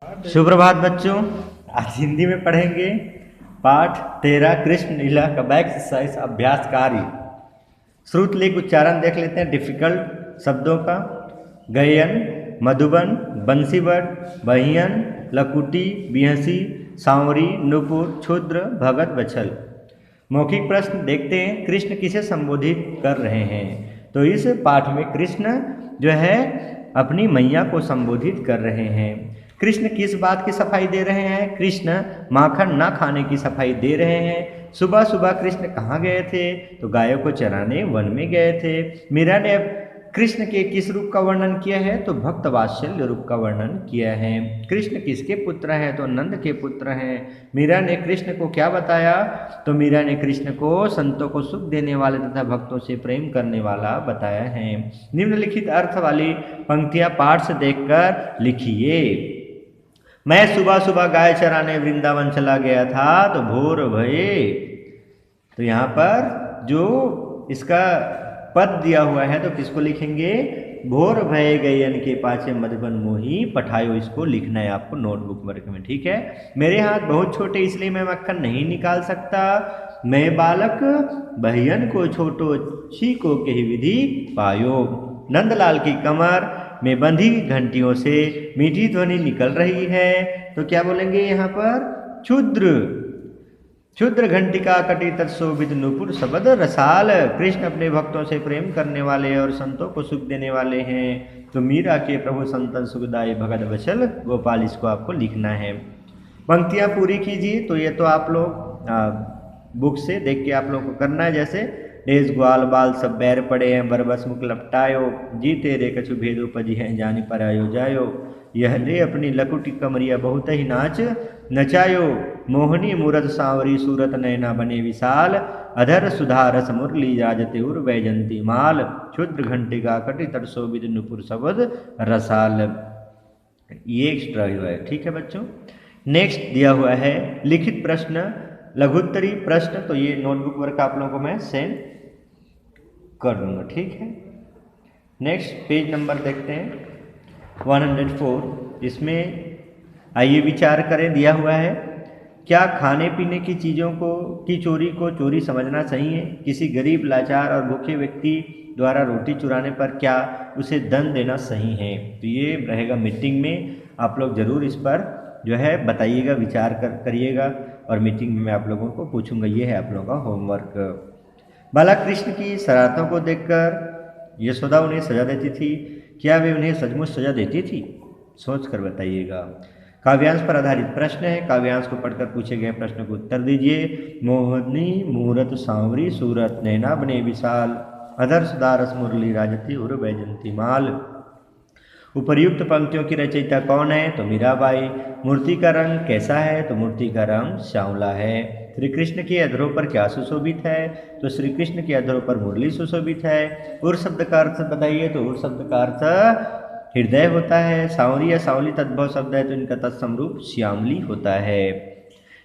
सुप्रभात बच्चों, आज हिंदी में पढ़ेंगे पाठ 13 कृष्ण लीला का एक्सरसाइज अभ्यास कार्य। श्रुत लेख उच्चारण देख लेते हैं डिफिकल्ट शब्दों का। गयन, मधुबन, बंसीवट, बहियन, लकुटी, बिहसी, सांवरी, नुपुर, क्षुद्र, भगत, बछल। मौखिक प्रश्न देखते हैं, कृष्ण किसे संबोधित कर रहे हैं? तो इस पाठ में कृष्ण जो है अपनी मैया को संबोधित कर रहे हैं। कृष्ण किस बात की सफाई दे रहे हैं? कृष्ण माखन ना खाने की सफाई दे रहे हैं। सुबह सुबह कृष्ण कहाँ गए थे? तो गायों को चराने वन में गए थे। मीरा ने कृष्ण के किस रूप का वर्णन किया है? तो भक्त वात्सल्य रूप का वर्णन किया है। कृष्ण किसके पुत्र हैं? तो नंद के पुत्र हैं। मीरा ने कृष्ण को क्या बताया? तो मीरा ने कृष्ण को संतों को सुख देने वाले तथा भक्तों से प्रेम करने वाला बताया है। निम्नलिखित अर्थ वाली पंक्तियां पाठ से देखकर लिखिए। मैं सुबह सुबह गाय चराने वृंदावन चला गया था तो भोर भये। तो यहाँ पर जो इसका पद दिया हुआ है तो किसको लिखेंगे? भोर भये गयन के पाछे मधुबन मोही पठायो, इसको लिखना है आपको नोटबुक वर्क में, ठीक है। मेरे हाथ बहुत छोटे इसलिए मैं मक्खन नहीं निकाल सकता। मैं बालक बहियन को छोटो छीको के ही विधि पायो। नंदलाल की कमर में बंधी घंटियों से मीठी ध्वनि निकल रही है। तो क्या बोलेंगे यहाँ पर? क्षुद्र क्षुद्र घंटिका कटी तत्सोभित नूपुर शब्द रसाल। कृष्ण अपने भक्तों से प्रेम करने वाले और संतों को सुख देने वाले हैं। तो मीरा के प्रभु संतन सुखदाई भगत बचल गोपाल, इसको आपको लिखना है। पंक्तियां पूरी कीजिए। तो ये तो आप लोग बुक से देख के आप लोग को करना है। जैसे देश ग्वाल बाल सब बैर पड़े हैं, बरबस मुख लपटायो, जी तेरे कछु भेद उपजी हैं, जानी पर आयो जायो। यह ले अपनी लकुटी कमरिया बहुत ही नाच नचायो। मोहनी मूरत सांवरी सूरत नैना बने विशाल, अधर सुधा रस मुरली राजते उर वैजंती माल। क्षुद्र घंटिका कटि तट शोभित नुपुर शब्द रसाल। ये एक्स्ट्रा हुआ है, ठीक है बच्चों। नेक्स्ट दिया हुआ है लिखित प्रश्न लघुत्तरी प्रश्न। तो ये नोटबुक वर्क आप लोगों को मैं सेंड कर दूंगा, ठीक है। नेक्स्ट पेज नंबर देखते हैं 104। इसमें आइए विचार करें। दिया हुआ है, क्या खाने पीने की चीज़ों की चोरी को चोरी समझना सही है? किसी गरीब, लाचार और भूखे व्यक्ति द्वारा रोटी चुराने पर क्या उसे दंड देना सही है? तो ये रहेगा मीटिंग में, आप लोग जरूर इस पर जो है बताइएगा, विचार करिएगा और मीटिंग में मैं आप लोगों को पूछूंगा। ये है आप लोगों का होमवर्क। बालक कृष्ण की शरारतों को देखकर यशोदा उन्हें सजा देती थी। क्या वे उन्हें सचमुच सजा देती थी? सोच कर बताइएगा। काव्यांश पर आधारित प्रश्न है। काव्यांश को पढ़कर पूछे गए प्रश्न को उत्तर दीजिए। मोहनी मूरत सांवरी सूरत नैना बने विशाल, अधर सुदारस मुरली राजती उर वैजंती माल। उपर्युक्त पंक्तियों की रचयिता कौन है? तो मीराबाई। मूर्ति का रंग कैसा है? तो मूर्ति का रंग श्यामला है। श्री कृष्ण के अधरों पर क्या सुशोभित है? तो श्री कृष्ण के अधरों पर मुरली सुशोभित है। उर शब्द का अर्थ बताइए। तो उर शब्द का अर्थ हृदय होता है। सांवरी या सांवली तद्भव शब्द है तो इनका तत्सम रूप श्यामली होता है।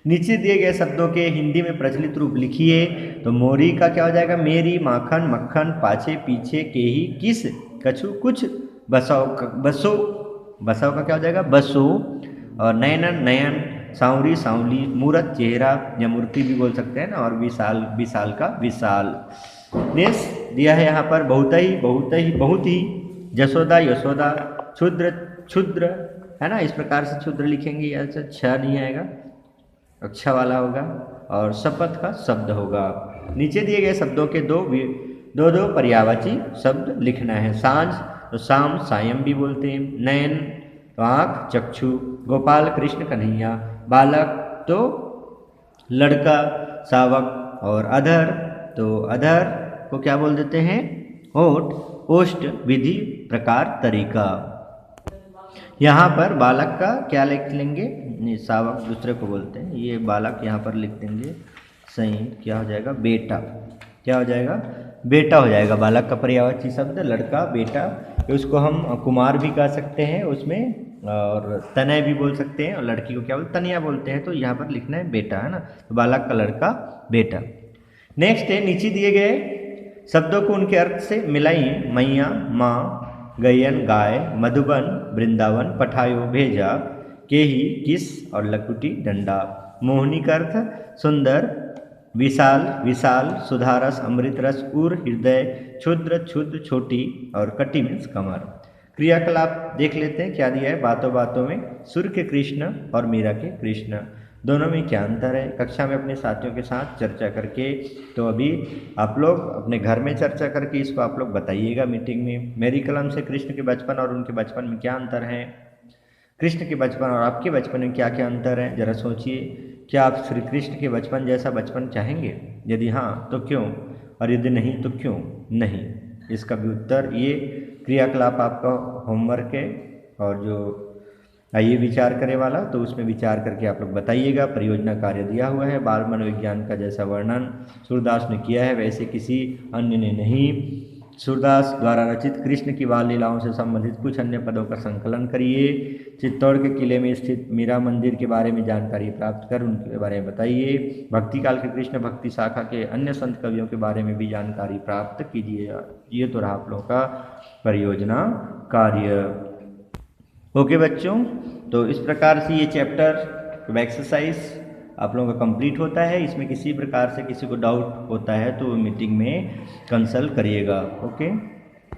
नीचे दिए गए शब्दों के हिंदी में प्रचलित रूप लिखिए। तो मोरी का क्या हो जाएगा? मेरी, माखन मक्खन, पाछे पीछे, के ही, किस, कछु कुछ, बसो बसो का क्या हो जाएगा? बसो। और नयनन नयन, सांवरी सांवली, मूरत चेहरा या मूर्ति भी बोल सकते हैं ना, और विशाल विशाल का विशाल। नेक्स्ट दिया है यहाँ पर बहुत ही बहुत ही बहुत ही, जसोदा यशोदा, क्षुद्र क्षुद्र है ना, इस प्रकार से क्षुद्र लिखेंगे। ऐसा छ नहीं आएगा, अच्छा वाला होगा। और शपथ का शब्द होगा। नीचे दिए गए शब्दों के दो पर्यायवाची शब्द लिखना है। सांझ तो शाम सायं भी बोलते हैं। नयन तो आँख, चक्षु। गोपाल कृष्ण कन्हैया। बालक तो लड़का, शावक। और अधर तो अधर को क्या बोल देते हैं? होठ। ओष्ठ विधि, प्रकार, तरीका। यहाँ पर बालक का क्या लिख लेंगे? शावक दूसरे को बोलते हैं, ये बालक यहाँ पर लिख देंगे सही। क्या हो जाएगा? बेटा। क्या हो जाएगा? बेटा हो जाएगा। बालक का पर्यायवाची शब्द लड़का, बेटा। उसको हम कुमार भी कह सकते हैं उसमें, और तनय भी बोल सकते हैं। और लड़की को क्या बोलते? तनिया बोलते हैं। तो यहाँ पर लिखना है बेटा, है ना। तो बालक का लड़का, बेटा। नेक्स्ट है, नीचे दिए गए शब्दों को उनके अर्थ से मिलाइए। मैया, माँ, गयन गाय, मधुबन वृंदावन, पठायो भेजा। केही किस और लकुटी डंडा। मोहनी का अर्थ सुंदर, विशाल विशाल, सुधारस अमृत रस, उर हृदय, क्षुद्र क्षुद्र छोटी और कटी मीन्स कमर। क्रियाकलाप देख लेते हैं क्या दिया है बातों बातों में। सूर्य के कृष्ण और मीरा के कृष्ण, दोनों में क्या अंतर है, कक्षा में अपने साथियों के साथ चर्चा करके। तो अभी आप लोग अपने घर में चर्चा करके इसको आप लोग बताइएगा मीटिंग में। मेरी कलम से कृष्ण के बचपन और उनके बचपन में क्या अंतर है, कृष्ण के बचपन और आपके बचपन में क्या क्या अंतर है, जरा सोचिए। क्या आप श्री कृष्ण के बचपन जैसा बचपन चाहेंगे? यदि हाँ तो क्यों, और यदि नहीं तो क्यों नहीं? इसका भी उत्तर ये क्रियाकलाप आपका होमवर्क है। और जो आइए विचार करे वाला, तो उसमें विचार करके आप लोग बताइएगा। परियोजना कार्य दिया हुआ है, बाल मनोविज्ञान का जैसा वर्णन सूरदास ने किया है वैसे किसी अन्य ने नहीं। सूरदास द्वारा रचित कृष्ण की बाल लीलाओं से संबंधित कुछ अन्य पदों का संकलन करिए। चित्तौड़ के किले में स्थित मीरा मंदिर के बारे में जानकारी प्राप्त कर उनके बारे में बताइए। भक्ति काल के कृष्ण भक्ति शाखा के अन्य संत कवियों के बारे में भी जानकारी प्राप्त कीजिए। ये तो रहा आप लोगों का परियोजना कार्य। ओके बच्चों, तो इस प्रकार से ये चैप्टर एक्सरसाइज आप लोगों का कंप्लीट होता है। इसमें किसी प्रकार से किसी को डाउट होता है तो मीटिंग में कंसल्ट करिएगा। ओके।